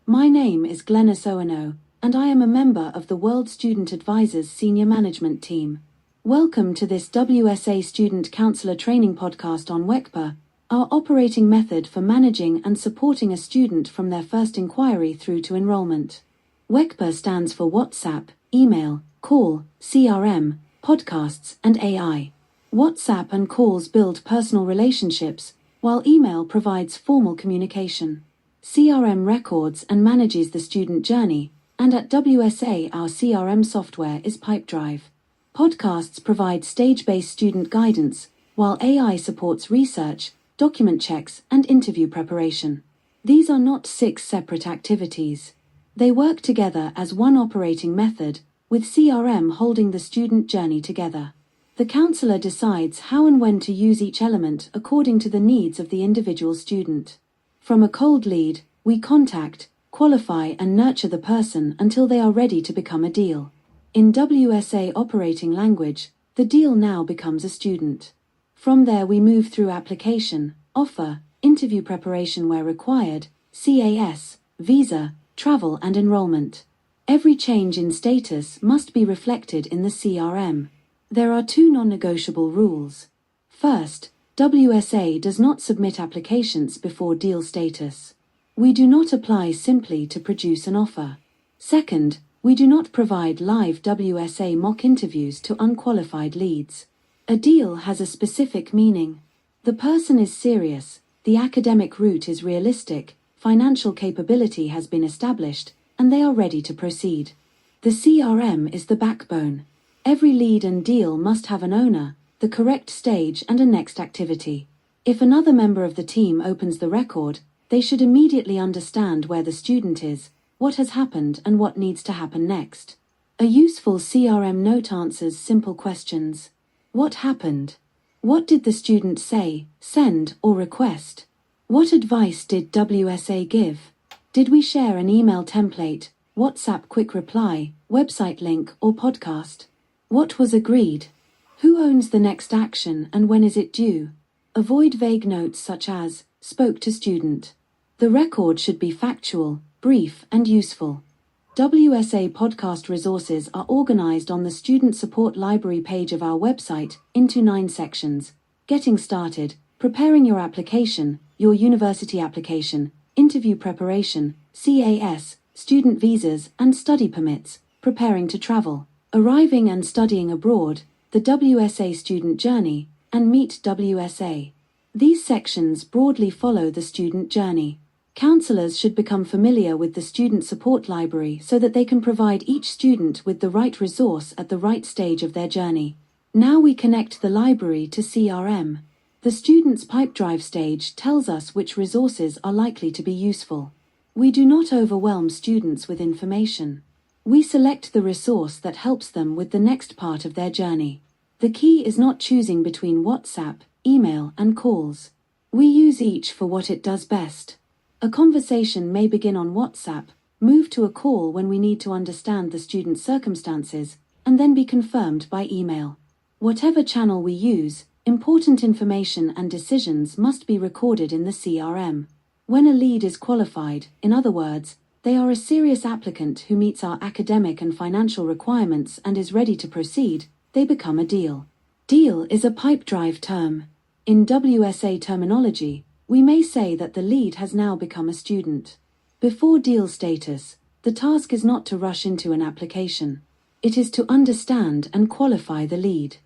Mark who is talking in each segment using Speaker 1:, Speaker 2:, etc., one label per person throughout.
Speaker 1: My name is Glenice Owino, and I am a member of the WorldStudentAdvisors Senior Management Team. Welcome to this WSA Student Counsellor Training podcast on WECCPA, our operating method for managing and supporting a student from their first inquiry through to enrolment. WECCPA stands for WhatsApp, email, call, CRM, podcasts, and AI. WhatsApp and calls build personal relationships, while email provides formal communication. CRM records and manages the student journey, and at WSA our CRM software is Pipedrive. Podcasts provide stage-based student guidance, while AI supports research, document checks, and interview preparation. These are not 6 separate activities. They work together as one operating method, with CRM holding the student journey together. The counselor decides how and when to use each element according to the needs of the individual student. From a cold lead, we contact, qualify and nurture the person until they are ready to become a deal. In WSA operating language, the deal now becomes a student. From there we move through application, offer, interview preparation where required, CAS, visa, travel and enrolment. Every change in status must be reflected in the CRM. There are 2 non-negotiable rules. First, WSA does not submit applications before deal status. We do not apply simply to produce an offer. Second, we do not provide live WSA mock interviews to unqualified leads. A deal has a specific meaning. The person is serious, the academic route is realistic, financial capability has been established, and they are ready to proceed. The CRM is the backbone. Every lead and deal must have an owner, the correct stage and a next activity. If another member of the team opens the record, they should immediately understand where the student is, what has happened and what needs to happen next. A useful CRM note answers simple questions. What happened? What did the student say, send, or request? What advice did WSA give? Did we share an email template, WhatsApp quick reply, website link, or podcast? What was agreed? Who owns the next action and when is it due? Avoid vague notes such as, spoke to student. The record should be factual, brief, and useful. WSA podcast resources are organized on the Student Support Library page of our website into 9 sections. Getting started, preparing your application, your university application, interview preparation, CAS, student visas and study permits, preparing to travel, arriving and studying abroad, the WSA student journey, and meet WSA. These sections broadly follow the student journey. Counselors should become familiar with the Student Support Library so that they can provide each student with the right resource at the right stage of their journey. Now we connect the library to CRM. The student's Pipedrive stage tells us which resources are likely to be useful. We do not overwhelm students with information. We select the resource that helps them with the next part of their journey. The key is not choosing between WhatsApp, email, and calls. We use each for what it does best. A conversation may begin on WhatsApp, move to a call when we need to understand the student's circumstances, and then be confirmed by email. Whatever channel we use, important information and decisions must be recorded in the CRM. When a lead is qualified, in other words, they are a serious applicant who meets our academic and financial requirements and is ready to proceed, they become a deal. Deal is a Pipedrive term. In WSA terminology, we may say that the lead has now become a student. Before deal status, the task is not to rush into an application. It is to understand and qualify the lead.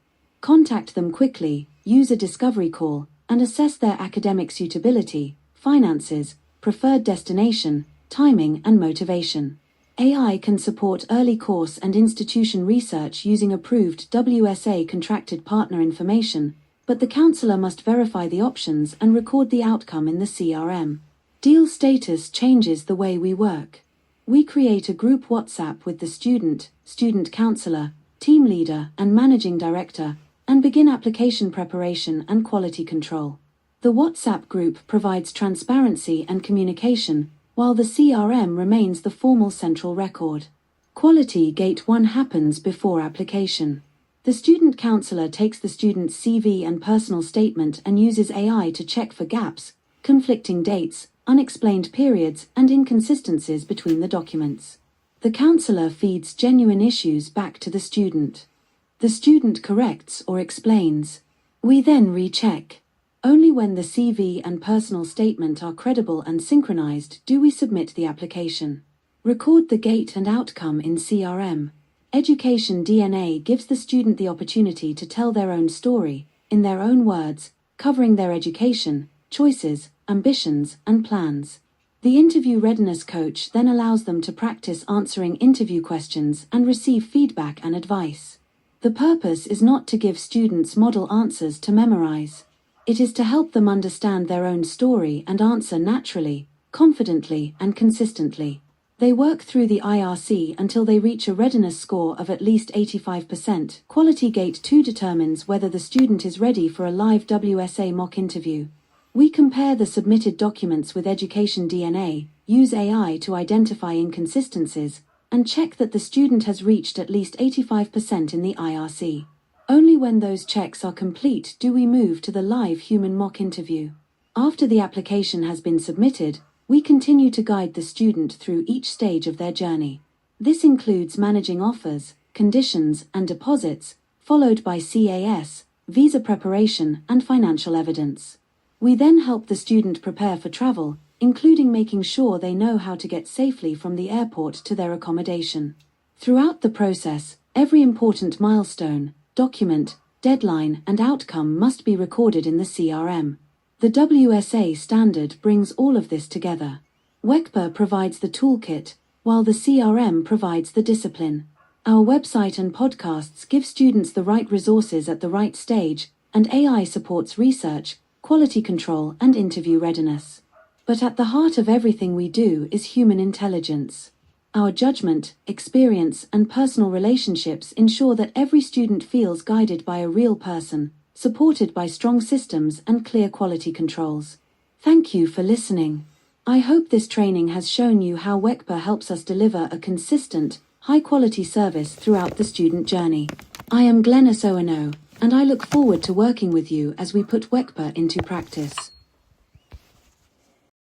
Speaker 1: Contact them quickly, use a discovery call, and assess their academic suitability, finances, preferred destination, timing and motivation. AI can support early course and institution research using approved WSA contracted partner information, but the counselor must verify the options and record the outcome in the CRM. Deal status changes the way we work. We create a group WhatsApp with the student counselor, team leader and managing director, and begin application preparation and quality control. The WhatsApp group provides transparency and communication, while the CRM remains the formal central record. Quality Gate 1 happens before application. The student counselor takes the student's CV and personal statement and uses AI to check for gaps, conflicting dates, unexplained periods, and inconsistencies between the documents. The counselor feeds genuine issues back to the student. The student corrects or explains. We then recheck. Only when the CV and personal statement are credible and synchronized do we submit the application. Record the gate and outcome in CRM. Education DNA gives the student the opportunity to tell their own story, in their own words, covering their education, choices, ambitions, and plans. The interview readiness coach then allows them to practice answering interview questions and receive feedback and advice. The purpose is not to give students model answers to memorize. It is to help them understand their own story and answer naturally, confidently, and consistently. They work through the IRC until they reach a readiness score of at least 85%. Quality Gate 2 determines whether the student is ready for a live WSA mock interview. We compare the submitted documents with Education DNA, use AI to identify inconsistencies, and check that the student has reached at least 85% in the IRC. Only when those checks are complete do we move to the live human mock interview. After the application has been submitted, we continue to guide the student through each stage of their journey. This includes managing offers, conditions, and deposits, followed by CAS, visa preparation, and financial evidence. We then help the student prepare for travel, including making sure they know how to get safely from the airport to their accommodation. Throughout the process, every important milestone, document, deadline, and outcome must be recorded in the CRM. The WSA standard brings all of this together. WECCPA provides the toolkit, while the CRM provides the discipline. Our website and podcasts give students the right resources at the right stage, and AI supports research, quality control, and interview readiness. But at the heart of everything we do is human intelligence. Our judgment, experience, and personal relationships ensure that every student feels guided by a real person, supported by strong systems and clear quality controls. Thank you for listening. I hope this training has shown you how WECCPA helps us deliver a consistent, high-quality service throughout the student journey. I am Glenice Owino, and I look forward to working with you as we put WECCPA into practice.